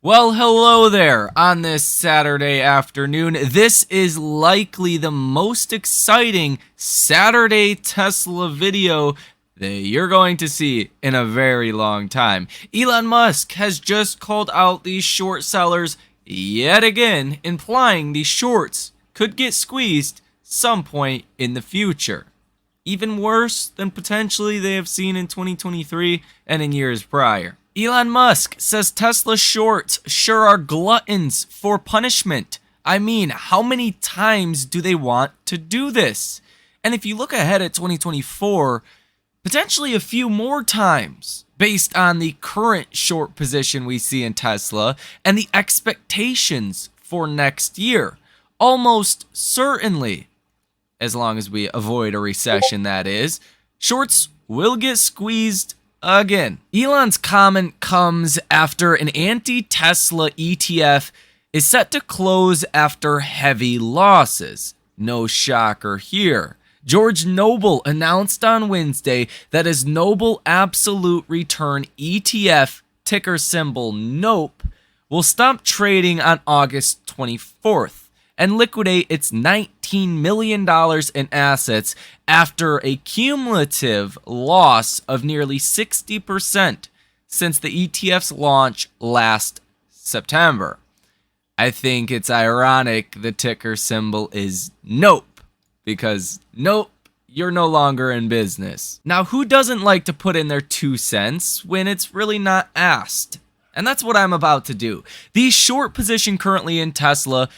Well, hello there on this Saturday afternoon. This is likely the most exciting Saturday Tesla video that you're going to see in a very long time. Elon Musk has just called out these short sellers yet again, implying these shorts could get squeezed some point in the future. Even worse than potentially they have seen in 2023 and in years prior. Elon Musk says Tesla shorts sure are gluttons for punishment. I mean, how many times do they want to do this? And if you look ahead at 2024, potentially a few more times based on the current short position we see in Tesla and the expectations for next year. Almost certainly, as long as we avoid a recession, that is, shorts will get squeezed again. Elon's comment comes after an anti-Tesla ETF is set to close after heavy losses. No shocker here. George Noble announced on Wednesday that his Noble Absolute Return ETF, ticker symbol NOPE, will stop trading on August 24th and liquidate its $19 million in assets after a cumulative loss of nearly 60% since the ETF's launch last September. I think it's ironic the ticker symbol is NOPE, because nope, you're no longer in business. Now, who doesn't like to put in their 2 cents when it's really not asked? And that's what I'm about to do. The short position currently in Tesla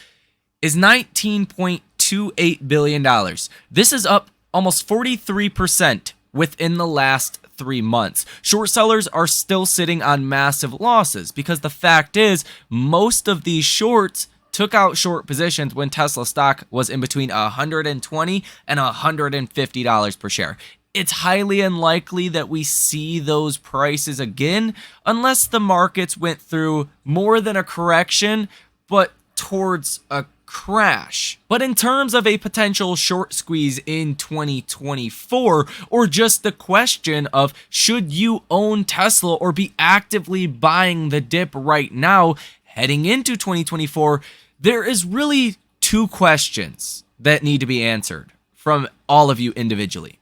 is $19.28 billion. This is up almost 43% within the last 3 months. Short sellers are still sitting on massive losses because the fact is most of these shorts took out short positions when Tesla stock was in between $120 and $150 per share. It's highly unlikely that we see those prices again unless the markets went through more than a correction, but towards a crash. But in terms of a potential short squeeze in 2024, or just the question of should you own Tesla or be actively buying the dip right now heading into 2024, there is really 2 questions that need to be answered from all of you individually.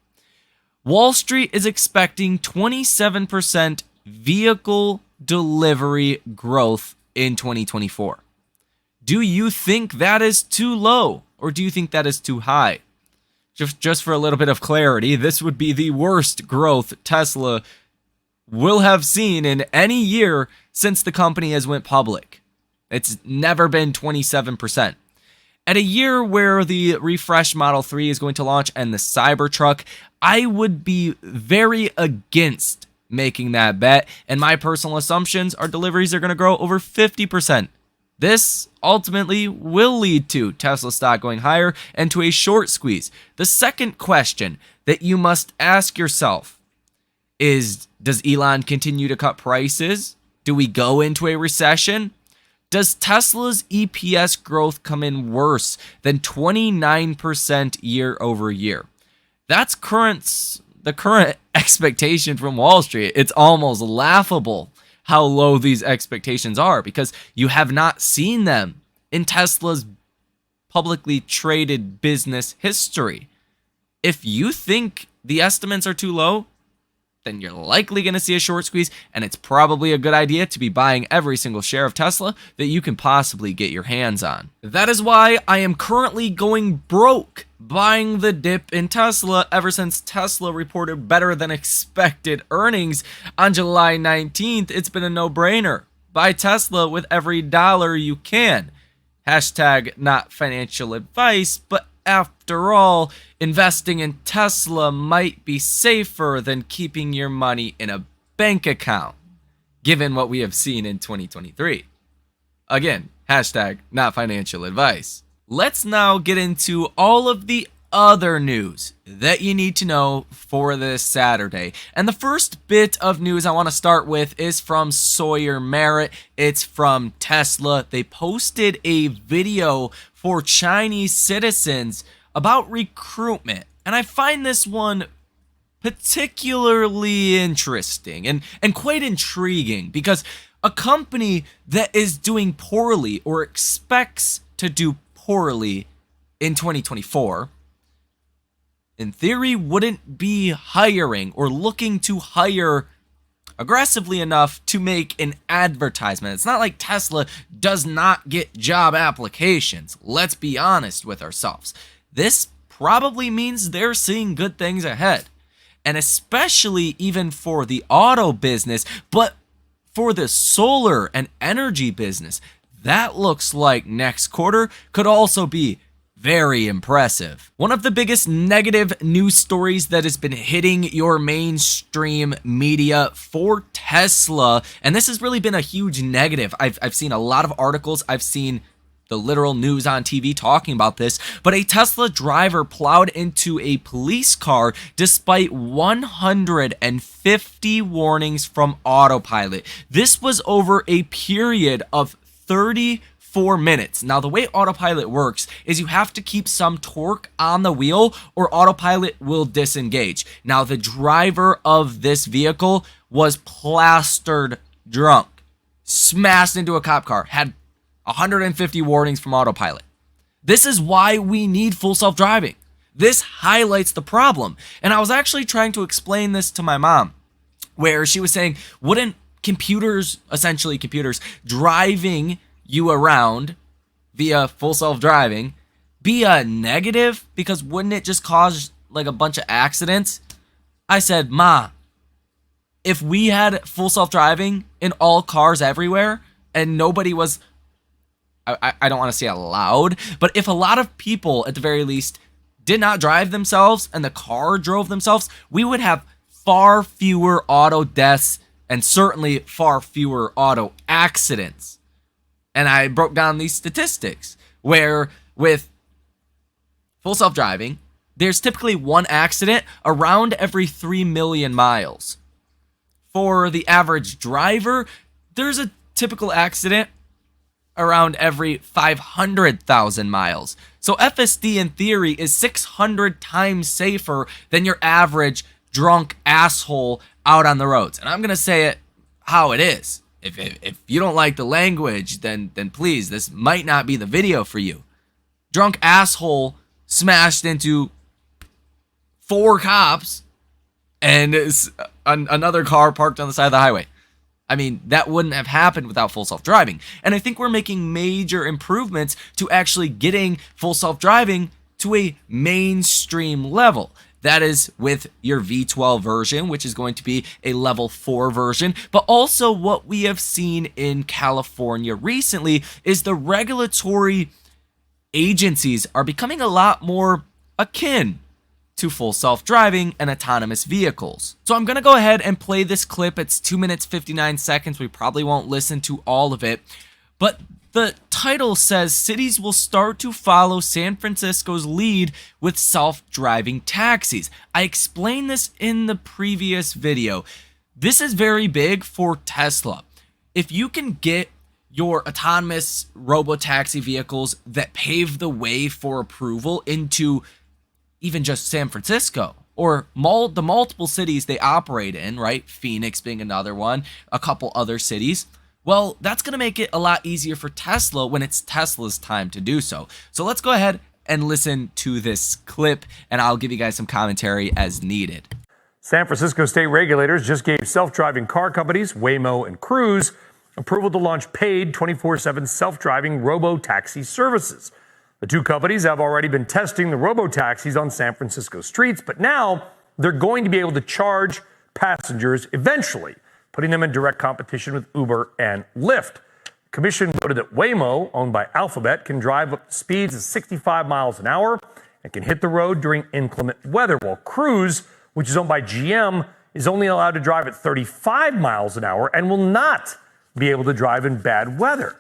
Wall Street is expecting 27% vehicle delivery growth in 2024. Do you think that is too low, or do you think that is too high? Just for a little bit of clarity, this would be the worst growth Tesla will have seen in any year since the company has went public. It's never been 27%. At a year where the refreshed Model 3 is going to launch and the Cybertruck, I would be very against making that bet, and my personal assumptions are deliveries are going to grow over 50%. This ultimately will lead to Tesla stock going higher and to a short squeeze. The second question that you must ask yourself is, does Elon continue to cut prices? Do we go into a recession? Does Tesla's EPS growth come in worse than 29% year over year? That's the current expectation from Wall Street. It's almost laughable how low these expectations are because you have not seen them in Tesla's publicly traded business history. If you think the estimates are too low, then you're likely going to see a short squeeze, and it's probably a good idea to be buying every single share of Tesla that you can possibly get your hands on. That is why I am currently going broke buying the dip in Tesla ever since Tesla reported better than expected earnings on July 19th. It's been a no-brainer. Buy Tesla with every dollar you can. Hashtag not financial advice, but after all, investing in Tesla might be safer than keeping your money in a bank account, given what we have seen in 2023. Again, hashtag not financial advice. Let's now get into all of the other news that you need to know for this Saturday. And the first bit of news I want to start with is from Sawyer Merritt. It's from Tesla. They posted a video for Chinese citizens about recruitment. And I find this one particularly interesting and quite intriguing because A company that is doing poorly or expects to do poorly in 2024, in theory, wouldn't be hiring or looking to hire aggressively enough to make an advertisement. It's not like Tesla does not get job applications. Let's be honest with ourselves. This probably means they're seeing good things ahead. And especially even for the auto business, but for the solar and energy business, that looks like next quarter could also be very impressive. One of the biggest negative news stories that has been hitting your mainstream media for Tesla, and this has really been a huge negative. I've seen a lot of articles, I've seen the literal news on TV talking about this, but a Tesla driver plowed into a police car despite 150 warnings from autopilot. This was over a period of 34 minutes. Now, the way autopilot works is you have to keep some torque on the wheel or autopilot will disengage. Now, the driver of this vehicle was plastered drunk, smashed into a cop car, had 150 warnings from autopilot. This is why we need full self-driving. This highlights the problem. And I was actually trying to explain this to my mom, where she was saying, wouldn't computers, essentially computers, driving you around via full self-driving be a negative? Because wouldn't it just cause like a bunch of accidents? I said, Ma, if we had full self-driving in all cars everywhere and nobody was, I don't want to say allowed, but if a lot of people at the very least did not drive themselves and the car drove themselves, we would have far fewer auto deaths and certainly far fewer auto accidents. And I broke down these statistics where with full self-driving, there's typically one accident around every 3 million miles. For the average driver, there's a typical accident around every 500,000 miles. So FSD in theory is 600 times safer than your average drunk asshole out on the roads. And I'm going to say it how it is. If you don't like the language, then please, this might not be the video for you. Drunk asshole smashed into 4 cops and another car parked on the side of the highway. I mean, that wouldn't have happened without full self-driving. And I think we're making major improvements to actually getting full self-driving to a mainstream level. That is with your V12 version, which is going to be a level 4 version. But also what we have seen in California recently is the regulatory agencies are becoming a lot more akin to full self-driving and autonomous vehicles. So I'm going to go ahead and play this clip. It's 2 minutes 59 seconds. We probably won't listen to all of it. But the title says cities will start to follow San Francisco's lead with self-driving taxis. I explained this in the previous video. This is very big for Tesla. If you can get your autonomous robo-taxi vehicles that pave the way for approval into even just San Francisco or the multiple cities they operate in, right? Phoenix being another one, a couple other cities. Well, that's going to make it a lot easier for Tesla when it's Tesla's time to do so. So let's go ahead and listen to this clip, and I'll give you guys some commentary as needed. San Francisco state regulators just gave self-driving car companies, Waymo and Cruise, approval to launch paid 24/7 self-driving robo-taxi services. The two companies have already been testing the robo-taxis on San Francisco streets, but now they're going to be able to charge passengers eventually, putting them in direct competition with Uber and Lyft. The commission voted that Waymo, owned by Alphabet, can drive up to speeds of 65 miles an hour and can hit the road during inclement weather, while Cruise, which is owned by GM, is only allowed to drive at 35 miles an hour and will not be able to drive in bad weather.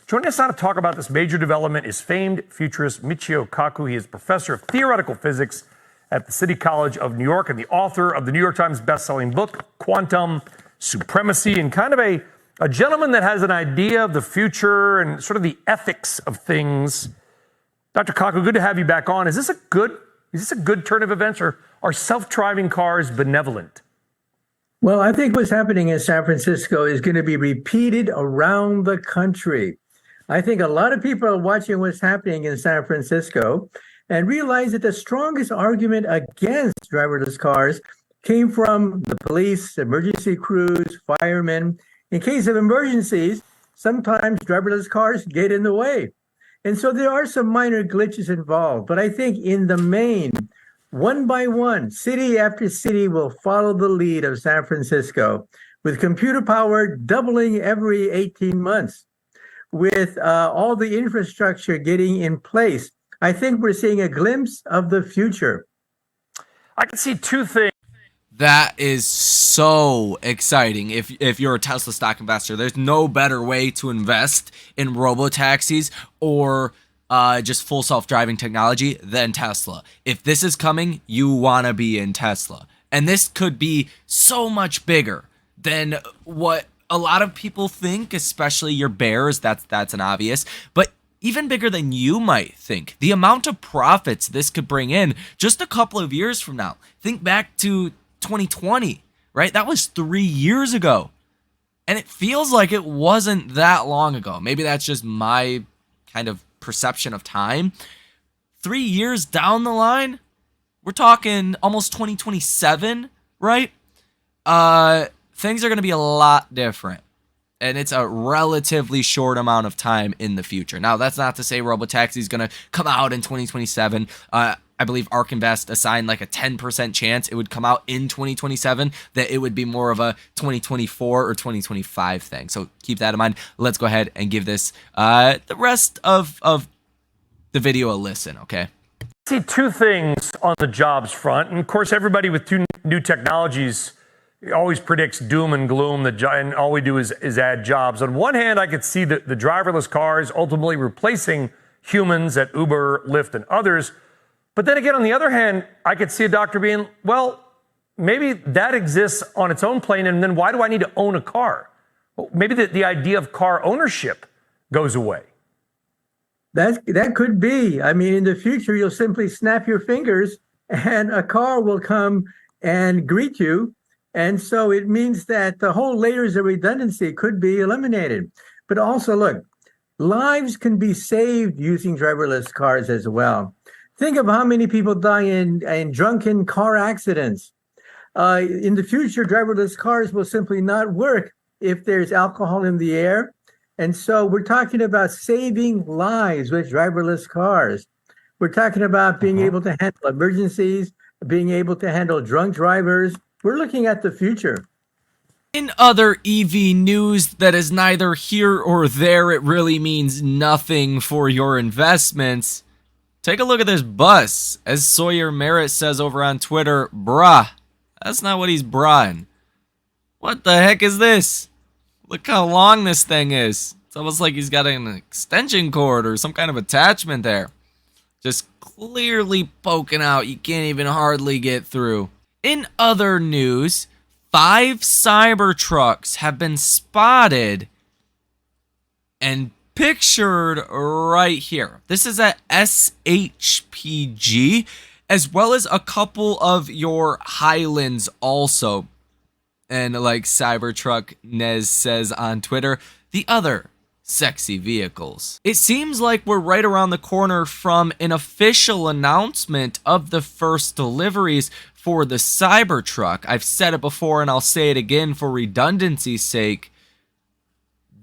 Joining us now to talk about this major development is famed futurist Michio Kaku. He is professor of theoretical physics at the City College of New York and the author of the New York Times bestselling book, Quantum Supremacy, and kind of a gentleman that has an idea of the future and sort of the ethics of things. Dr. Kaku, good to have you back on. Is this a good turn of events, or are self-driving cars benevolent? Well, I think what's happening in San Francisco is going to be repeated around the country. I think a lot of people are watching what's happening in San Francisco and realize that the strongest argument against driverless cars came from the police, emergency crews, firemen. In case of emergencies, sometimes driverless cars get in the way. And so there are some minor glitches involved, but I think in the main, one by one, city after city will follow the lead of San Francisco, with computer power doubling every 18 months, with all the infrastructure getting in place. I think we're seeing a glimpse of the future. I can see two things. That is so exciting. If you're a Tesla stock investor, there's no better way to invest in robo-taxis or just full self-driving technology than Tesla. If this is coming, you want to be in Tesla. And this could be so much bigger than what a lot of people think, especially your bears. That's an obvious. But even bigger than you might think. The amount of profits this could bring in just a couple of years from now. Think back to 2020, right? That was 3 years ago. And it feels like it wasn't that long ago. Maybe that's just my kind of perception of time. 3 years down the line, we're talking almost 2027, right? Things are going to be a lot different. And it's a relatively short amount of time in the future. Now, that's not to say Robotaxi is going to come out in 2027. I believe ARK Invest assigned like a 10% chance it would come out in 2027, that it would be more of a 2024 or 2025 thing. So keep that in mind. Let's go ahead and give this the rest of the video a listen, okay? I see two things on the jobs front. And of course, everybody with two new technologies always predicts doom and gloom, and all we do is add jobs. On one hand, I could see the driverless cars ultimately replacing humans at Uber, Lyft, and others. But then again, on the other hand, I could see a doctor being, well, maybe that exists on its own plane, and then why do I need to own a car? Well, maybe the idea of car ownership goes away. That could be. I mean, in the future, you'll simply snap your fingers and a car will come and greet you. And so it means that the whole layers of redundancy could be eliminated. But also, look, lives can be saved using driverless cars as well. Think of how many people die in drunken car accidents. In the future, driverless cars will simply not work if there's alcohol in the air. And so we're talking about saving lives with driverless cars. We're talking about being able to handle emergencies, being able to handle drunk drivers. We're looking at the future. In other EV news that is neither here or there, it really means nothing for your investments. Take a look at this bus. As Sawyer Merritt says over on Twitter, bruh, that's not what he's brahing. What the heck is this? Look how long this thing is. It's almost like he's got an extension cord or some kind of attachment there. Just clearly poking out. You can't even hardly get through. In other news, 5 Cybertrucks have been spotted and pictured right here. This is at SHPG, as well as a couple of your Highlands also. And like Cybertruck Nez says on Twitter, the other sexy vehicles. It seems like we're right around the corner from an official announcement of the first deliveries for the Cybertruck. I've said it before and I'll say it again for redundancy's sake.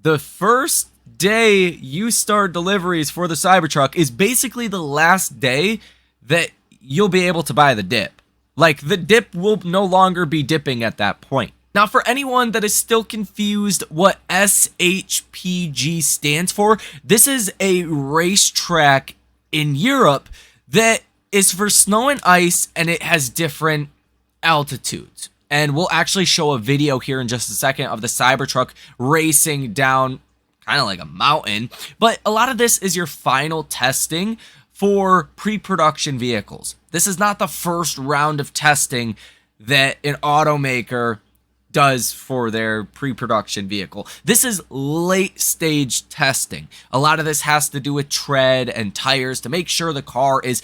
The first day you start deliveries for the Cybertruck is basically the last day that you'll be able to buy the dip. Like, the dip will no longer be dipping at that point. Now, for anyone that is still confused what SHPG stands for, this is a racetrack in Europe that is for snow and ice, and it has different altitudes. And we'll actually show a video here in just a second of the Cybertruck racing down kind of like a mountain. But a lot of this is your final testing for pre-production vehicles. This is not the first round of testing that an automaker does for their pre-production vehicle. This is late stage testing. A lot of this has to do with tread and tires to make sure the car is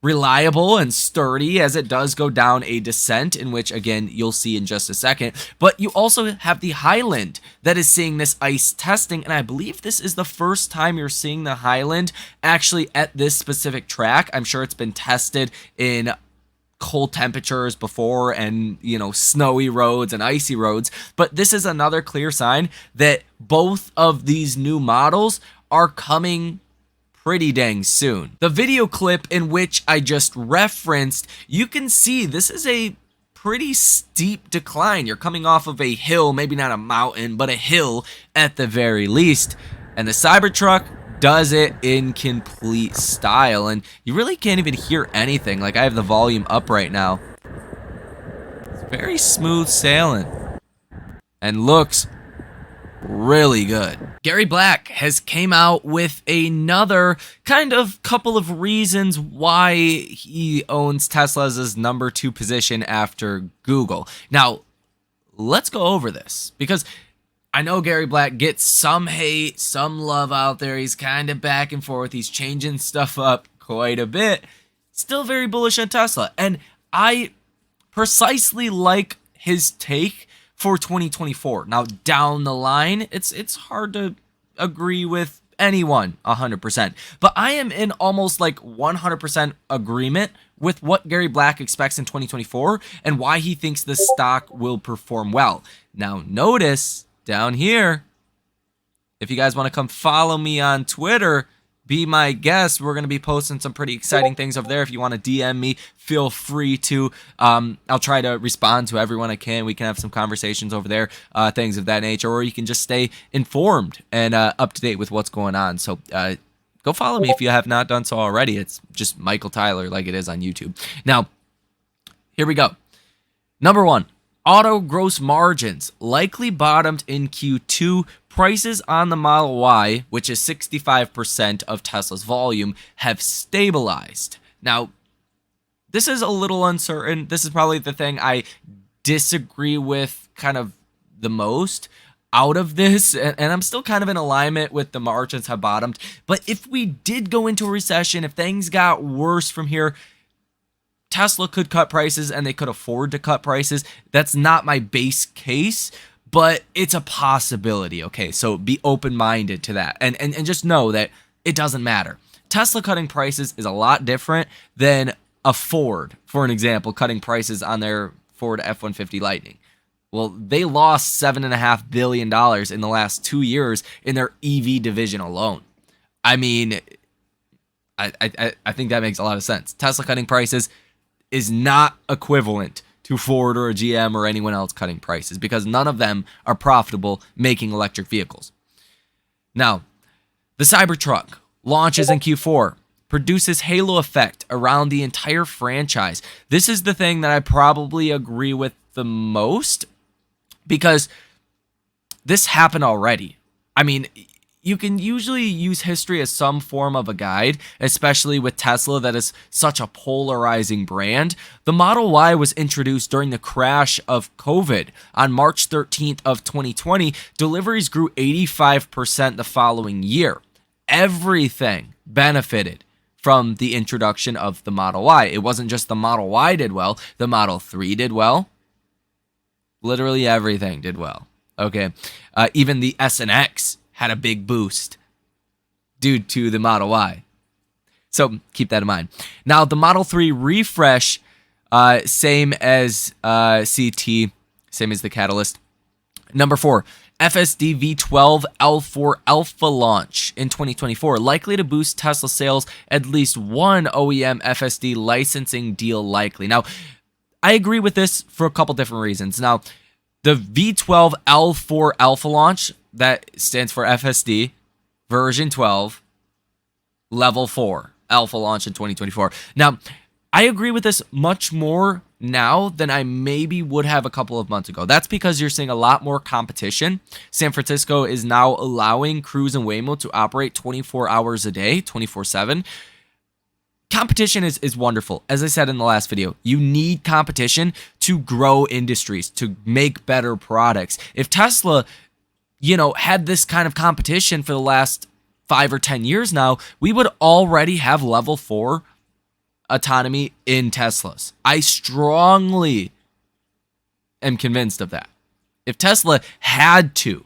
reliable and sturdy as it does go down a descent, in which, again, you'll see in just a second. But you also have the Highland that is seeing this ice testing, and I believe this is the first time you're seeing the Highland actually at this specific track. I'm sure it's been tested in cold temperatures before and, you know, snowy roads and icy roads, but this is another clear sign that both of these new models are coming pretty dang soon. The video clip in which I just referenced, you can see this is a pretty steep decline. You're coming off of a hill, maybe not a mountain, but a hill at the very least. And the Cybertruck does it in complete style, and you really can't even hear anything. Like, I have the volume up right now. It's very smooth sailing and looks really good. Gary Black has came out with another kind of couple of reasons why he owns Tesla as his number 2 position after Google. Now, let's go over this, because I know Gary Black gets some hate, some love out there. He's kind of back and forth. He's changing stuff up quite a bit. Still very bullish on Tesla. And I precisely like his take for 2024. Now, down the line, it's hard to agree with anyone 100%. But I am in almost like 100% agreement with what Gary Black expects in 2024 and why he thinks the stock will perform well. Now, notice down here, if you guys want to come follow me on Twitter, be my guest. We're going to be posting some pretty exciting things over there. If you want to DM me, feel free to. I'll try to respond to everyone I can. We can have some conversations over there, things of that nature, or you can just stay informed and up to date with what's going on. So go follow me if you have not done so already. It's just Michael Tyler like it is on YouTube. Now, here we go. Number 1. Auto gross margins likely bottomed in Q2. Prices on the Model Y, which is 65% of Tesla's volume, have stabilized. Now, this is a little uncertain. This is probably the thing I disagree with kind of the most out of this, and I'm still kind of in alignment with the margins have bottomed. But if we did go into a recession, if things got worse from here, Tesla could cut prices and they could afford to cut prices. That's not my base case, but it's a possibility, okay? So be open-minded to that. And just know that it doesn't matter. Tesla cutting prices is a lot different than a Ford, for an example, cutting prices on their Ford F-150 Lightning. Well, they lost $7.5 billion in the last 2 years in their EV division alone. I mean, I think that makes a lot of sense. Tesla cutting prices is not equivalent to Ford or a GM or anyone else cutting prices, because none of them are profitable making electric vehicles. Now, the Cybertruck launches in Q4, produces halo effect around the entire franchise. This is the thing that I probably agree with the most, because this happened already. I mean, you can usually use history as some form of a guide, especially with Tesla that is such a polarizing brand. The Model Y was introduced during the crash of COVID. On March 13th of 2020, deliveries grew 85% the following year. Everything benefited from the introduction of the Model Y. It wasn't just the Model Y did well, the Model 3 did well. Literally everything did well. Okay, even the S and X had a big boost due to the Model Y. So keep that in mind. Now, the Model 3 refresh, same as CT, same as the Catalyst. Number 4, FSD V12 L4 Alpha launch in 2024, likely to boost Tesla sales, at least one OEM FSD licensing deal likely. Now, I agree with this for a couple different reasons. Now, the V12 L4 Alpha launch, that stands for FSD, version 12, level 4, Alpha launch in 2024. Now, I agree with this much more now than I maybe would have a couple of months ago. That's because you're seeing a lot more competition. San Francisco is now allowing Cruise and Waymo to operate 24 hours a day, 24/7. Competition is wonderful. As I said in the last video, you need competition to grow industries, to make better products. If Tesla, had this kind of competition for the last 5 or 10 years now, we would already have level 4 autonomy in Teslas. I strongly am convinced of that. If Tesla had to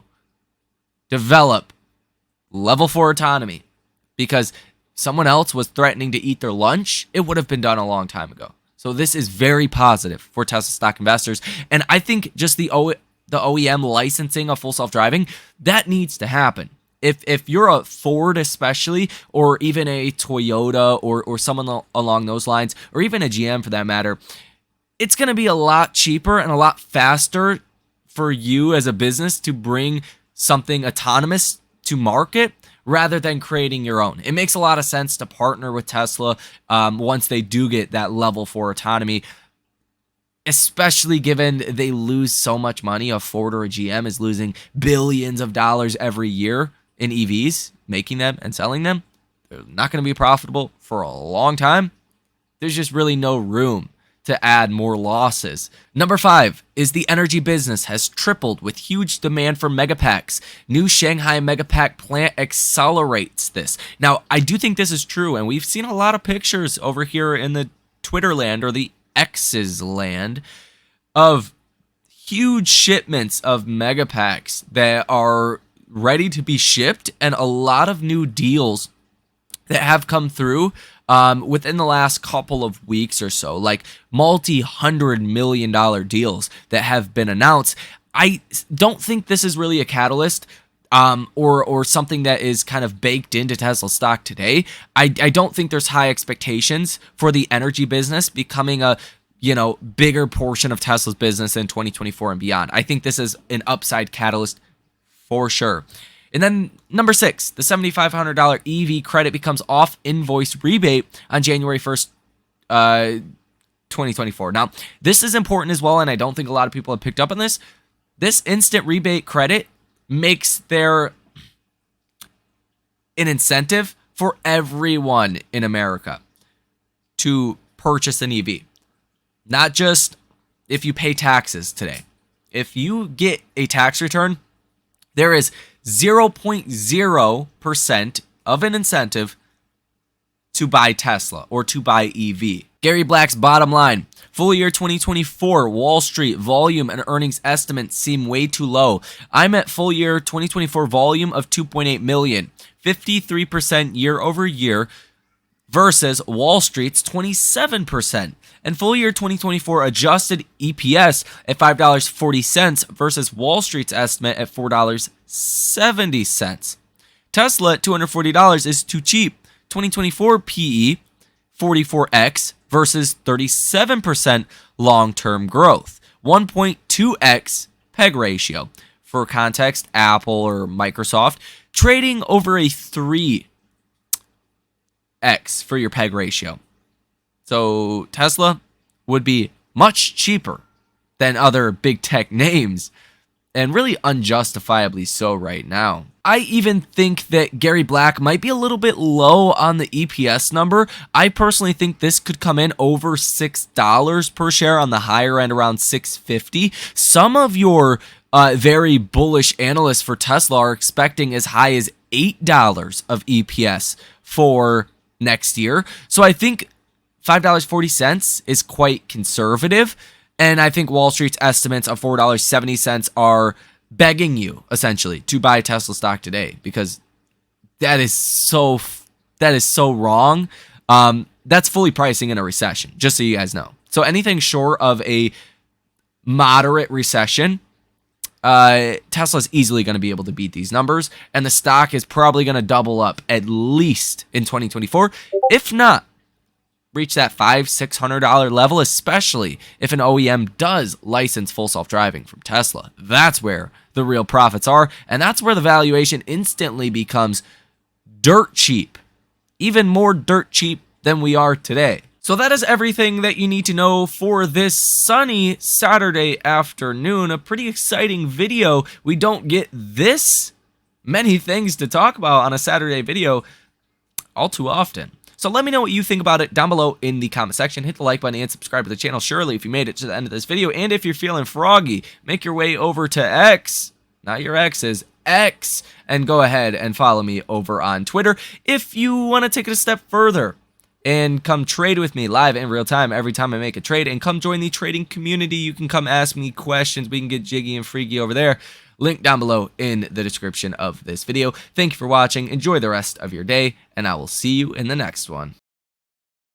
develop level 4 autonomy because someone else was threatening to eat their lunch, it would have been done a long time ago. So this is very positive for Tesla stock investors. And I think just the OEM licensing of full self-driving, that needs to happen. If you're a Ford especially, or even a Toyota or someone along those lines, or even a GM for that matter, it's going to be a lot cheaper and a lot faster for you as a business to bring something autonomous to market rather than creating your own. It makes a lot of sense to partner with Tesla once they do get that level 4 autonomy, especially given they lose so much money. A Ford or a GM is losing billions of dollars every year in EVs, making them and selling them. They're not going to be profitable for a long time. There's just really no room to add more losses. Number 5 is the energy business has tripled with huge demand for megapacks. New Shanghai megapack plant accelerates this. Now, I do think this is true, and we've seen a lot of pictures over here in the Twitter land or the X's land of huge shipments of megapacks that are ready to be shipped, and a lot of new deals that have come through within the last couple of weeks or so, like multi-$100 million deals that have been announced. I don't think this is really a catalyst or something that is kind of baked into Tesla stock today. I don't think there's high expectations for the energy business becoming a bigger portion of Tesla's business in 2024 and beyond. I think this is an upside catalyst for sure. And then number 6, the $7,500 EV credit becomes off-invoice rebate on January 1st, 2024. Now, this is important as well, and I don't think a lot of people have picked up on this. This instant rebate credit makes there an incentive for everyone in America to purchase an EV. Not just if you pay taxes today. If you get a tax return, there is 0.0% of an incentive to buy Tesla or to buy EV. Gary Black's bottom line: full year 2024 Wall Street volume and earnings estimates seem way too low. I'm at full year 2024 volume of 2.8 million, 53% year over year versus Wall Street's 27%. And full year 2024 adjusted EPS at $5.40 versus Wall Street's estimate at $4.70. Tesla at $240 is too cheap. 2024 PE 44x versus 37% long-term growth. 1.2x PEG ratio. For context, Apple or Microsoft trading over a 3x for your PEG ratio. So Tesla would be much cheaper than other big tech names, and really unjustifiably so right now. I even think that Gary Black might be a little bit low on the EPS number. I personally think this could come in over $6 per share, on the higher end around $6.50. Some of your very bullish analysts for Tesla are expecting as high as $8 of EPS for next year. So I think $5.40 is quite conservative, and I think Wall Street's estimates of $4.70 are begging you essentially to buy Tesla stock today, because that is so wrong. That's fully pricing in a recession, just so you guys know. So anything short of a moderate recession, Tesla's easily going to be able to beat these numbers, and the stock is probably going to double up at least in 2024, if not reach that $500-$600 level, especially if an OEM does license full self-driving from Tesla. That's where the real profits are, and that's where the valuation instantly becomes dirt cheap, even more dirt cheap than we are today. So that is everything that you need to know for this sunny Saturday afternoon. A pretty exciting video. We don't get this many things to talk about on a Saturday video all too often. So let me know what you think about it down below in the comment section. Hit the like button and subscribe to the channel, surely, if you made it to the end of this video. And if you're feeling froggy, make your way over to X, not your exes, X, and go ahead and follow me over on Twitter. If you want to take it a step further and come trade with me live in real time every time I make a trade, and come join the trading community. You can come ask me questions. We can get jiggy and freaky over there. Link down below in the description of this video. Thank you for watching. Enjoy the rest of your day, and I will see you in the next one.